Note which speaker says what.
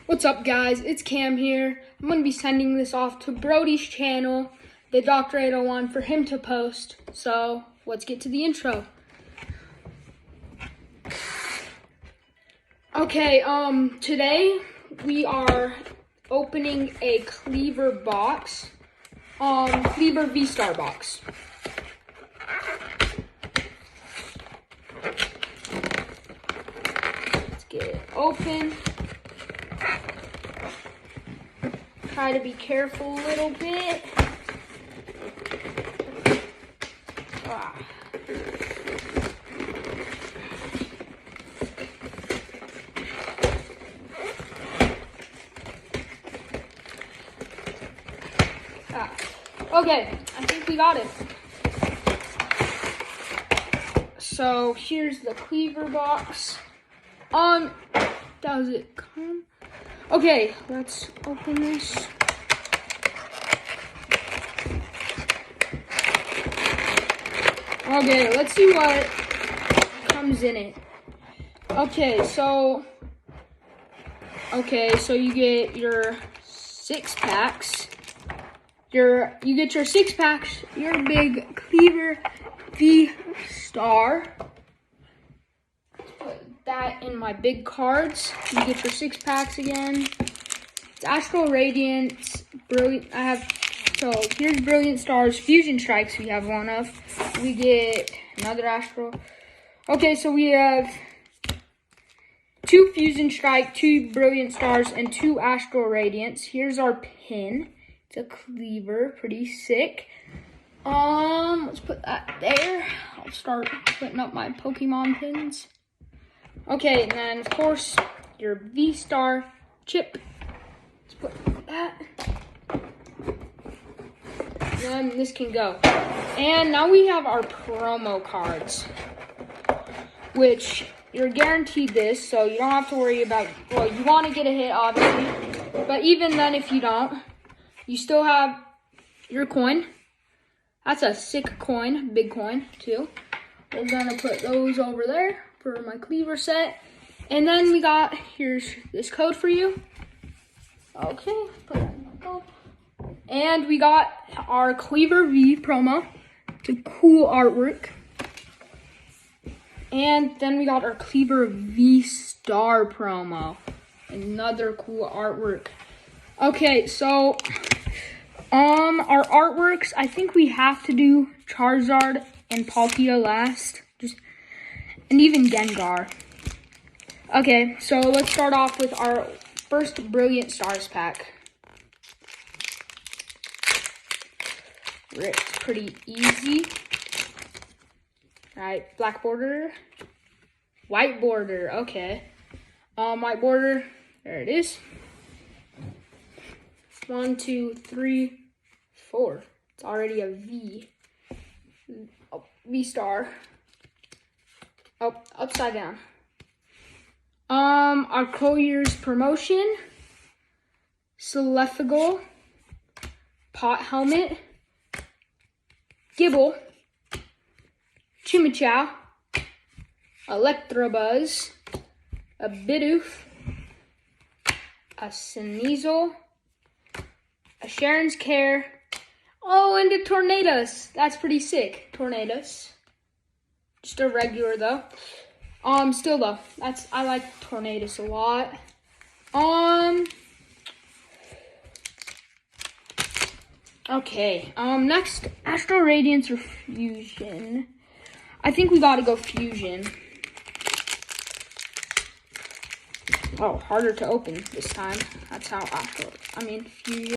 Speaker 1: What's up, guys? It's Cam here. I'm going to be sending this off to Brody's channel, the Dr. 801, for him to post. So, let's get to the intro. Okay, today we are opening a Cleaver box. Cleaver V-Star box. Let's get it open. Try to be careful a little bit. Okay, I think we got it. So here's the Cleaver box. Does it come? Okay, let's open this. Okay, let's see what comes in it. Okay, so you get your 6-packs. You get your 6-packs, your big Cleaver V-Star. Put that in my big cards. You get your 6-packs again. It's Astral Radiance, Brilliant. So here's Brilliant Stars, Fusion Strikes. We have one of. We get another Astral. Okay, so we have 2 Fusion Strike, 2 Brilliant Stars, and 2 Astral Radiance. Here's our pin. It's a Cleaver, pretty sick. Let's put that there. I'll start putting up my Pokemon pins. Okay, and then of course your V-Star chip. Let's put that. Then this can go. And now we have our promo cards, which you're guaranteed this, so you don't have to worry about, well, you want to get a hit, obviously, but even then, if you don't, you still have your coin. That's a sick coin, big coin, too. We're going to put those over there for my Cleaver set. And then we got, here's this code for you. Okay, put that in my code. And we got our Cleaver V promo. It's a cool artwork. And then we got our Cleaver V-Star promo. Another cool artwork. Okay, so our artworks, I think we have to do Charizard and Palkia last. And even Gengar. Okay, so let's start off with our first Brilliant Stars pack. It's pretty easy. Alright, black border, white border, okay. White border, there it is. 1, 2, 3, 4. It's already a V. Oh, V-Star. Oh, upside down. Our Collier's Promotion, Celefigal, Pot Helmet, Gibble, Chimichow, Electabuzz, a Bidoof, a Sneasel, a Sharon's Care, oh, and a Tornadus. That's pretty sick, Tornadus. Just a regular though. Still though, I like Tornadus a lot. Okay, next, Astral Radiance or Fusion. I think we gotta go Fusion. Oh, harder to open this time. That's how Fusion.